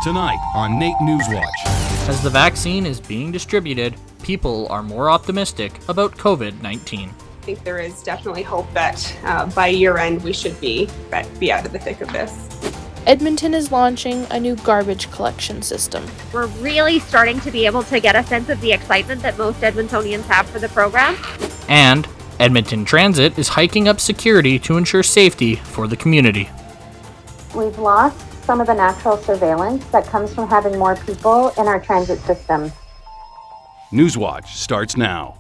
Tonight on NAIT Newswatch. As the vaccine is being distributed, people are more optimistic about COVID-19. I think there is definitely hope that by year end we should be out of the thick of this. Edmonton is launching a new garbage collection system. We're really starting to be able to get a sense of the excitement that most Edmontonians have for the program. And Edmonton Transit is hiking up security to ensure safety for the community. We've lost some of the natural surveillance that comes from having more people in our transit system. Newswatch starts now.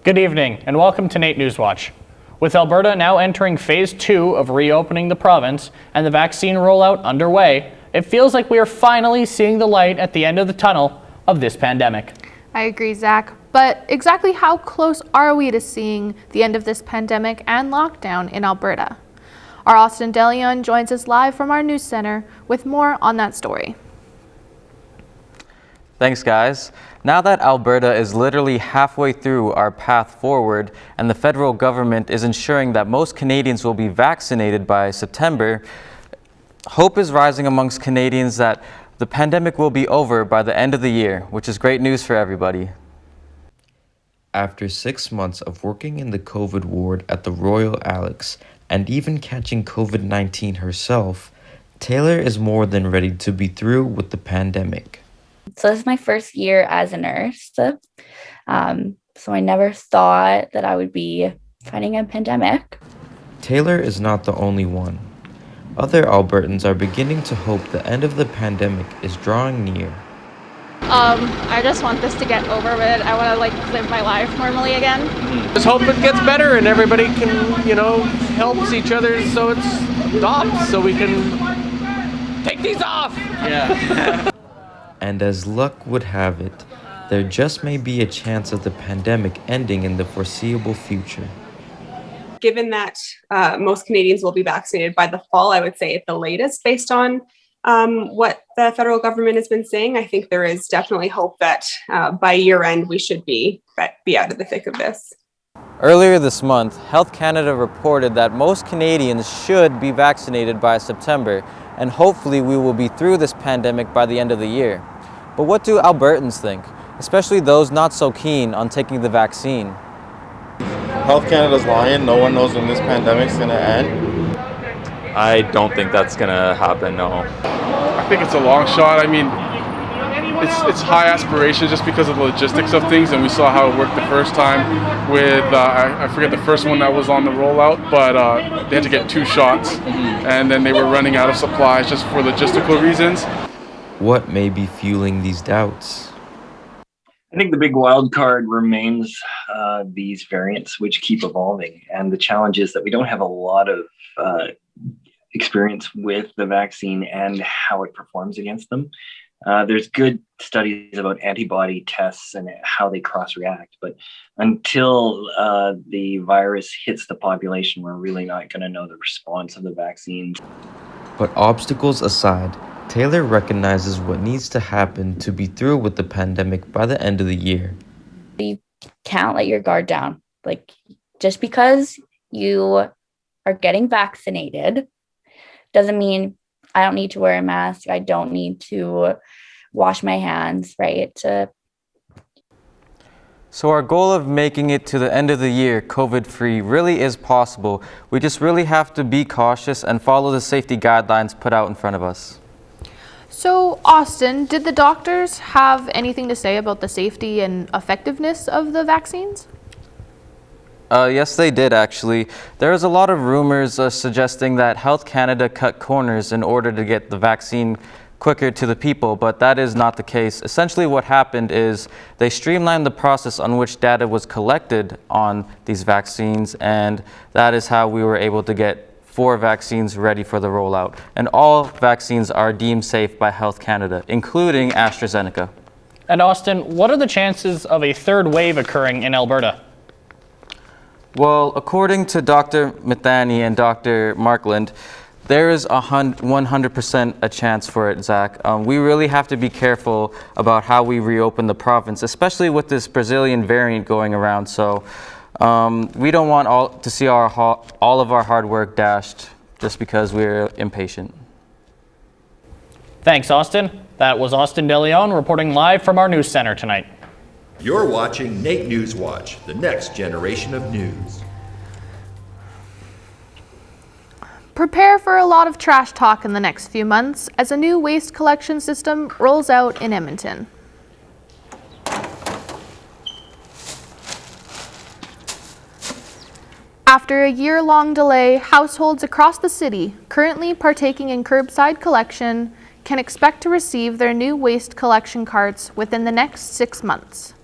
Good evening and welcome to NAIT Newswatch. With Alberta now entering Phase 2 of reopening the province and the vaccine rollout underway, it feels like we are finally seeing the light at the end of the tunnel of this pandemic. I agree, Zach, but exactly how close are we to seeing the end of this pandemic and lockdown in Alberta? Our Austin DeLeon joins us live from our news center with more on that story. Thanks, guys. Now that Alberta is literally halfway through our path forward and the federal government is ensuring that most Canadians will be vaccinated by September, hope is rising amongst Canadians that the pandemic will be over by the end of the year, which is great news for everybody. After 6 months of working in the COVID ward at the Royal Alex and even catching COVID-19 herself, Taylor is more than ready to be through with the pandemic. So this is my first year as a nurse. So I never thought that I would be fighting a pandemic. Taylor is not the only one. Other Albertans are beginning to hope the end of the pandemic is drawing near. I just want this to get over with. I want to live my life normally again. Just hope it gets better and everybody can, helps each other so it stops so we can take these off. Yeah. And as luck would have it, there just may be a chance of the pandemic ending in the foreseeable future. Given that most Canadians will be vaccinated by the fall, I would say at the latest, based on what the federal government has been saying, I think there is definitely hope that by year end we should be out of the thick of this. Earlier this month, Health Canada reported that most Canadians should be vaccinated by September, and hopefully we will be through this pandemic by the end of the year. But what do Albertans think, especially those not so keen on taking the vaccine? Health Canada's lying. No one knows when this pandemic's going to end. I don't think that's going to happen, no. I think it's a long shot. I mean, it's high aspirations just because of the logistics of things, and we saw how it worked the first time with, I forget the first one that was on the rollout, but they had to get 2 shots, and then they were running out of supplies just for logistical reasons. What may be fueling these doubts? I think the big wild card remains these variants, which keep evolving, and the challenge is that we don't have a lot of experience with the vaccine and how it performs against them. There's good studies about antibody tests and how they cross-react, but until the virus hits the population, we're really not going to know the response of the vaccines. But obstacles aside, Taylor recognizes what needs to happen to be through with the pandemic by the end of the year. You can't let your guard down. Just because you are getting vaccinated doesn't mean I don't need to wear a mask. I don't need to wash my hands, right? So our goal of making it to the end of the year COVID-free really is possible. We just really have to be cautious and follow the safety guidelines put out in front of us. So, Austin, did the doctors have anything to say about the safety and effectiveness of the vaccines? Yes, they did, actually. There was a lot of rumors suggesting that Health Canada cut corners in order to get the vaccine quicker to the people, but that is not the case. Essentially, what happened is they streamlined the process on which data was collected on these vaccines, and that is how we were able to get 4 vaccines ready for the rollout. And all vaccines are deemed safe by Health Canada, including AstraZeneca. And Austin, what are the chances of a third wave occurring in Alberta? Well, according to Dr. Mithani and Dr. Markland, there is 100% a chance for it, Zach. We really have to be careful about how we reopen the province, especially with this Brazilian variant going around. So we don't want to see all of our hard work dashed just because we're impatient. Thanks, Austin. That was Austin DeLeon reporting live from our news center tonight. You're watching NAIT News Watch, the next generation of news. Prepare for a lot of trash talk in the next few months as a new waste collection system rolls out in Edmonton. After a year-long delay, households across the city currently partaking in curbside collection can expect to receive their new waste collection carts within the next 6 months.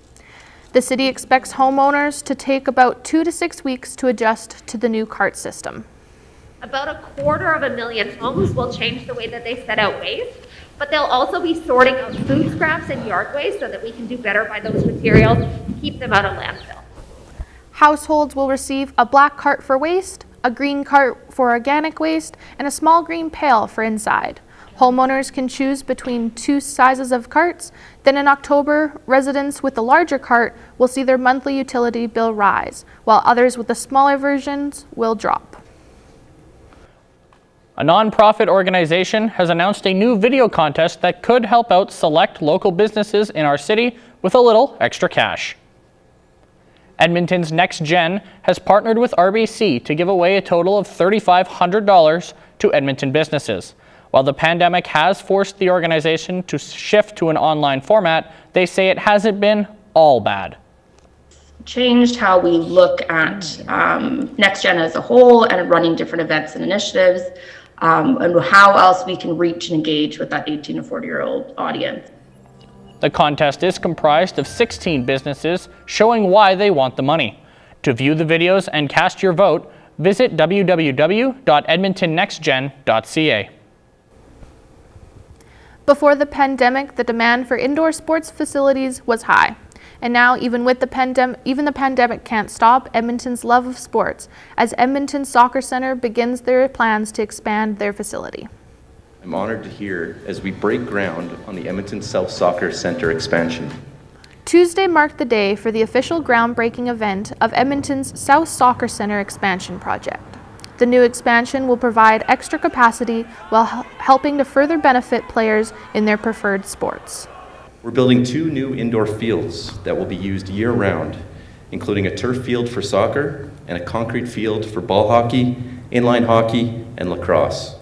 The city expects homeowners to take about 2 to 6 weeks to adjust to the new cart system. About 250,000 homes will change the way that they set out waste, but they'll also be sorting out food scraps and yard waste so that we can do better by those materials, keep them out of landfill. Households will receive a black cart for waste, a green cart for organic waste, and a small green pail for inside. Homeowners can choose between 2 sizes of carts. Then in October, residents with the larger cart will see their monthly utility bill rise, while others with the smaller versions will drop. A nonprofit organization has announced a new video contest that could help out select local businesses in our city with a little extra cash. Edmonton's Next Gen has partnered with RBC to give away a total of $3,500 to Edmonton businesses. While the pandemic has forced the organization to shift to an online format, they say it hasn't been all bad. Changed how we look at Next Gen as a whole and running different events and initiatives, and how else we can reach and engage with that 18 to 40-year-old audience. The contest is comprised of 16 businesses showing why they want the money. To view the videos and cast your vote, visit www.edmontonnextgen.ca. Before the pandemic, the demand for indoor sports facilities was high. And now, even the pandemic can't stop Edmonton's love of sports, as Edmonton Soccer Centre begins their plans to expand their facility. I'm honored to hear as we break ground on the Edmonton South Soccer Centre expansion. Tuesday marked the day for the official groundbreaking event of Edmonton's South Soccer Centre expansion project. The new expansion will provide extra capacity while helping to further benefit players in their preferred sports. We're building 2 new indoor fields that will be used year-round, including a turf field for soccer and a concrete field for ball hockey, inline hockey, and lacrosse.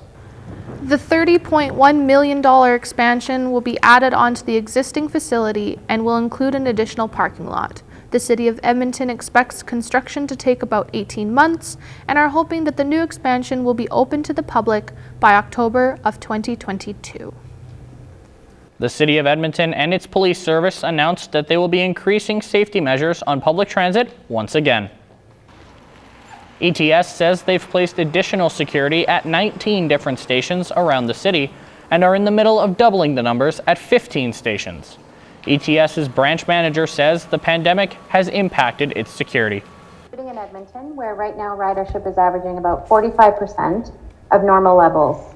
The $30.1 million expansion will be added onto the existing facility and will include an additional parking lot. The City of Edmonton expects construction to take about 18 months and are hoping that the new expansion will be open to the public by October of 2022. The City of Edmonton and its police service announced that they will be increasing safety measures on public transit once again. ETS says they've placed additional security at 19 different stations around the city and are in the middle of doubling the numbers at 15 stations. ETS's branch manager says the pandemic has impacted its security. In Edmonton, where right now ridership is averaging about 45% of normal levels.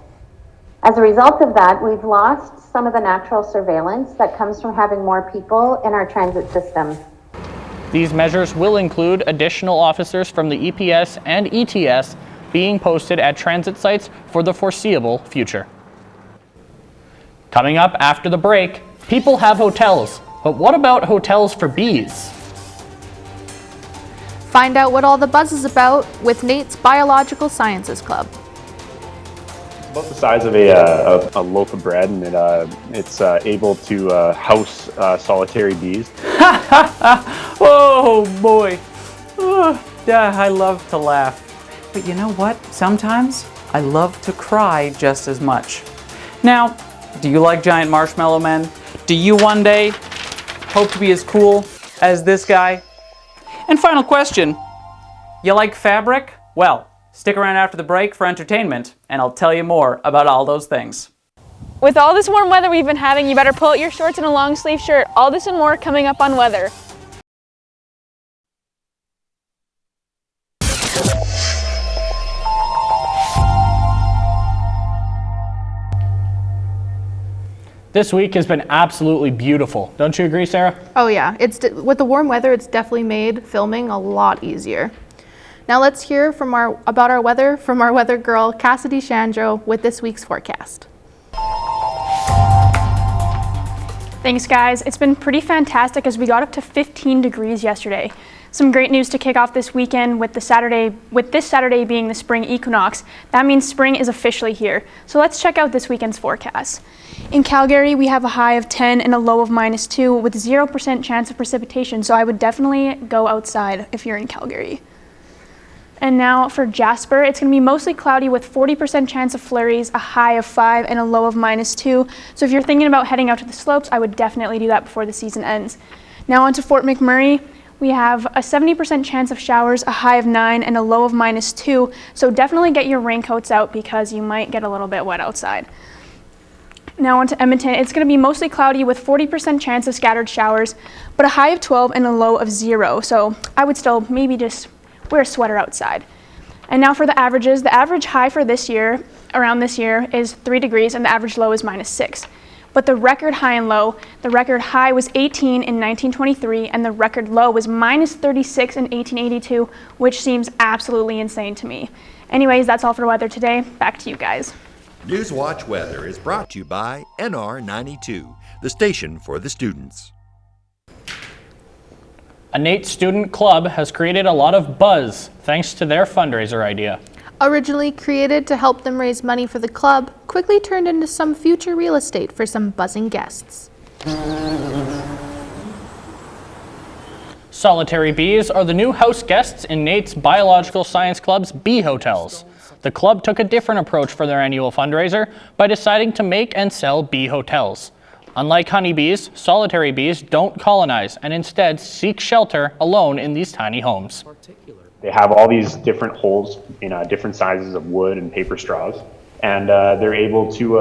As a result of that, we've lost some of the natural surveillance that comes from having more people in our transit system. These measures will include additional officers from the EPS and ETS being posted at transit sites for the foreseeable future. Coming up after the break, people have hotels, but what about hotels for bees? Find out what all the buzz is about with NAIT's Biological Sciences Club. About the size of a loaf of bread, and it's able to house solitary bees. Oh boy, I love to laugh. But you know what? Sometimes I love to cry just as much. Now, do you like giant marshmallow men? Do you one day hope to be as cool as this guy? And final question, you like fabric? Well, stick around after the break for entertainment, and I'll tell you more about all those things. With all this warm weather we've been having, you better pull out your shorts and a long sleeve shirt. All this and more coming up on Weather. This week has been absolutely beautiful. Don't you agree, Sarah? Oh yeah, with the warm weather, it's definitely made filming a lot easier. Now let's hear about our weather from our weather girl, Cassidy Shandro, with this week's forecast. Thanks, guys. It's been pretty fantastic as we got up to 15 degrees yesterday. Some great news to kick off this weekend with this Saturday being the spring equinox. That means spring is officially here. So let's check out this weekend's forecast. In Calgary, we have a high of 10 and a low of -2 with 0% chance of precipitation. So I would definitely go outside if you're in Calgary. And now for Jasper, it's going to be mostly cloudy with 40% chance of flurries, a high of 5 and a low of -2. So if you're thinking about heading out to the slopes, I would definitely do that before the season ends. Now on to Fort McMurray. We have a 70% chance of showers, a high of 9 and a low of -2. So definitely get your raincoats out because you might get a little bit wet outside. Now on to Edmonton. It's going to be mostly cloudy with 40% chance of scattered showers, but a high of 12 and a low of 0. So I would still maybe just wear a sweater outside. And now for the averages. The average high for this year, around this year, is 3 degrees and the average low is -6. But the record high and low, the record high was 18 in 1923 and the record low was -36 in 1882, which seems absolutely insane to me. Anyways, that's all for weather today. Back to you guys. Newswatch Weather is brought to you by NR92, the station for the students. A NAIT student club has created a lot of buzz thanks to their fundraiser idea. Originally created to help them raise money for the club, quickly turned into some future real estate for some buzzing guests. Solitary bees are the new house guests in NAIT's Biological Science Club's bee hotels. The club took a different approach for their annual fundraiser by deciding to make and sell bee hotels. Unlike honeybees, solitary bees don't colonize and instead seek shelter alone in these tiny homes. They have all these different holes in different sizes of wood and paper straws, and they're able to,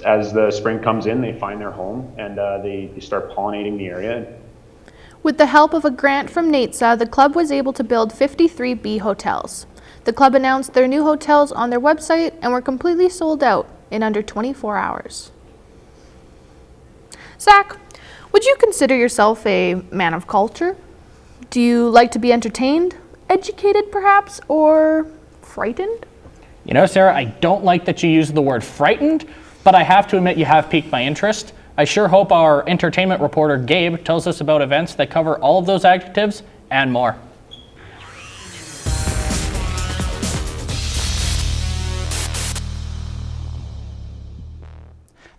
as the spring comes in, they find their home and they start pollinating the area. With the help of a grant from NAIT, the club was able to build 53 bee hotels. The club announced their new hotels on their website and were completely sold out in under 24 hours. Zach, would you consider yourself a man of culture? Do you like to be entertained, educated perhaps, or frightened? You know, Sarah, I don't like that you use the word frightened, but I have to admit you have piqued my interest. I sure hope our entertainment reporter Gabe tells us about events that cover all of those adjectives and more.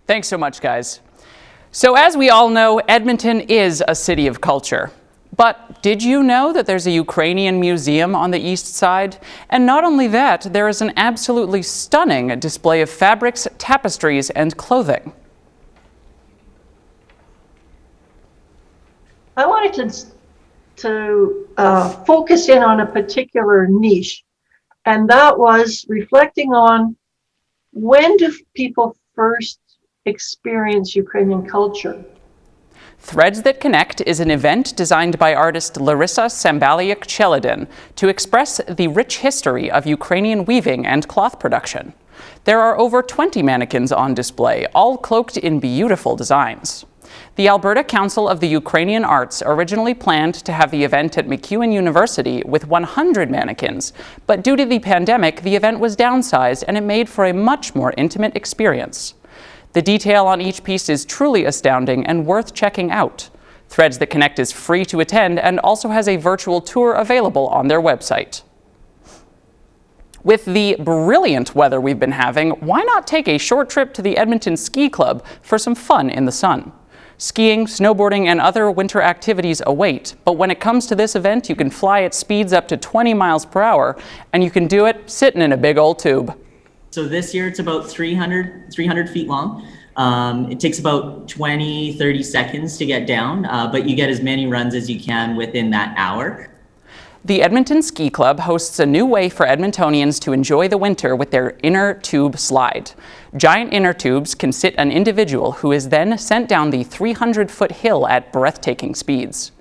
Thanks so much, guys. So as we all know, Edmonton is a city of culture. But did you know that there's a Ukrainian museum on the east side? And not only that, there is an absolutely stunning display of fabrics, tapestries, and clothing. I wanted to focus in on a particular niche, and that was reflecting on when do people first experience Ukrainian culture. Threads That Connect is an event designed by artist Larissa Sambaliuk-Cheladin to express the rich history of Ukrainian weaving and cloth production. There are over 20 mannequins on display, all cloaked in beautiful designs. The Alberta Council of the Ukrainian Arts originally planned to have the event at MacEwan University with 100 mannequins, but due to the pandemic, the event was downsized and it made for a much more intimate experience. The detail on each piece is truly astounding and worth checking out. Threads That Connect is free to attend and also has a virtual tour available on their website. With the brilliant weather we've been having, why not take a short trip to the Edmonton Ski Club for some fun in the sun? Skiing, snowboarding, and other winter activities await, but when it comes to this event, you can fly at speeds up to 20 miles per hour, and you can do it sitting in a big old tube. So this year it's about 300 feet long. It takes about 20-30 seconds to get down, but you get as many runs as you can within that hour. The Edmonton Ski Club hosts a new way for Edmontonians to enjoy the winter with their inner tube slide. Giant inner tubes can sit an individual who is then sent down the 300-foot hill at breathtaking speeds.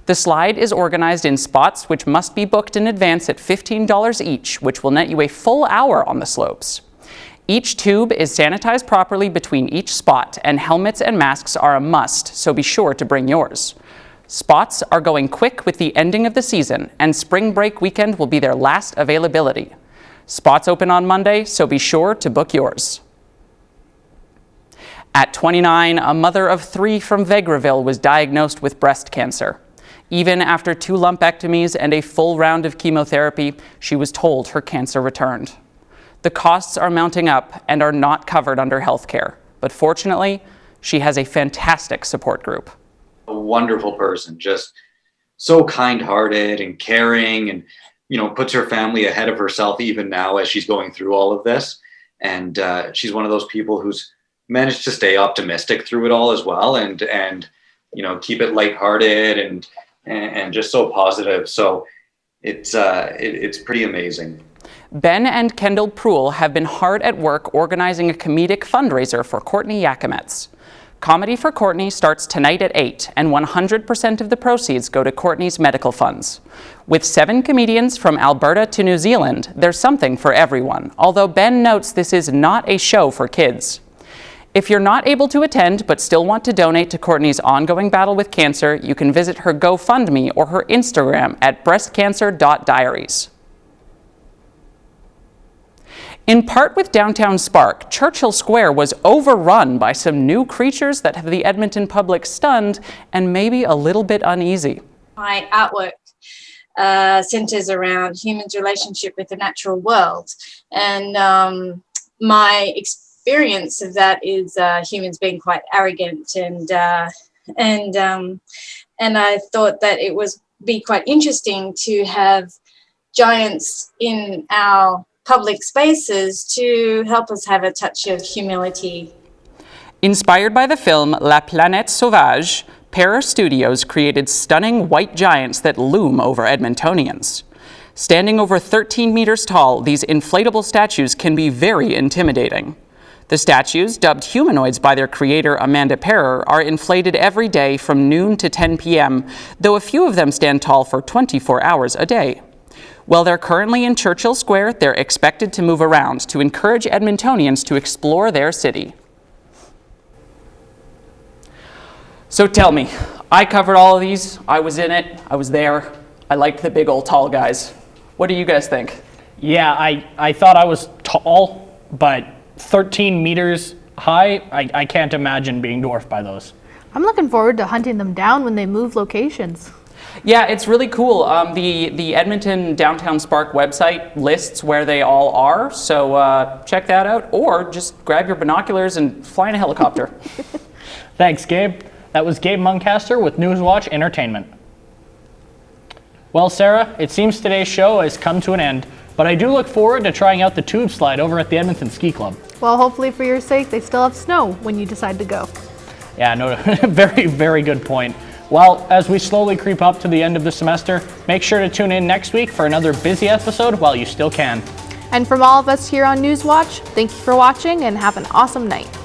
The slide is organized in spots which must be booked in advance at $15 each, which will net you a full hour on the slopes. Each tube is sanitized properly between each spot, and helmets and masks are a must, so be sure to bring yours. Spots are going quick with the ending of the season, and spring break weekend will be their last availability. Spots open on Monday, so be sure to book yours. At 29, a mother of 3 from Vegreville was diagnosed with breast cancer. Even after 2 lumpectomies and a full round of chemotherapy, she was told her cancer returned. The costs are mounting up and are not covered under health care, but fortunately, she has a fantastic support group. A wonderful person, just so kind-hearted and caring, and puts her family ahead of herself even now as she's going through all of this. And she's one of those people who's managed to stay optimistic through it all as well, and keep it lighthearted and just so positive. So it's pretty amazing. Ben and Kendall Proul have been hard at work organizing a comedic fundraiser for Courtney Yakimetz. Comedy for Courtney starts tonight at 8, and 100% of the proceeds go to Courtney's medical funds. With 7 comedians from Alberta to New Zealand, there's something for everyone, although Ben notes this is not a show for kids. If you're not able to attend but still want to donate to Courtney's ongoing battle with cancer, you can visit her GoFundMe or her Instagram at breastcancer.diaries. In part with Downtown Spark, Churchill Square was overrun by some new creatures that have the Edmonton public stunned and maybe a little bit uneasy. My artwork centers around humans' relationship with the natural world, and my experience of that is humans being quite arrogant, and I thought that it was be quite interesting to have giants in our public spaces to help us have a touch of humility. Inspired by the film La Planète Sauvage, Para Studios created stunning white giants that loom over Edmontonians. Standing over 13 meters tall, these inflatable statues can be very intimidating. The statues, dubbed humanoids by their creator Amanda Parer, are inflated every day from noon to 10 p.m., though a few of them stand tall for 24 hours a day. While they're currently in Churchill Square, they're expected to move around to encourage Edmontonians to explore their city. So tell me, I covered all of these. I was in it. I was there. I liked the big old tall guys. What do you guys think? Yeah, I thought I was tall, but 13 meters high, I can't imagine being dwarfed by those. I'm looking forward to hunting them down when they move locations. Yeah, it's really cool. The Edmonton Downtown Spark website lists where they all are, so check that out, or just grab your binoculars and fly in a helicopter. Thanks, Gabe. That was Gabe Muncaster with Newswatch Entertainment. Well, Sarah, it seems today's show has come to an end, but I do look forward to trying out the tube slide over at the Edmonton Ski Club. Well, hopefully for your sake, they still have snow when you decide to go. Yeah, no, very, very good point. Well, as we slowly creep up to the end of the semester, make sure to tune in next week for another busy episode while you still can. And from all of us here on Newswatch, thank you for watching and have an awesome night.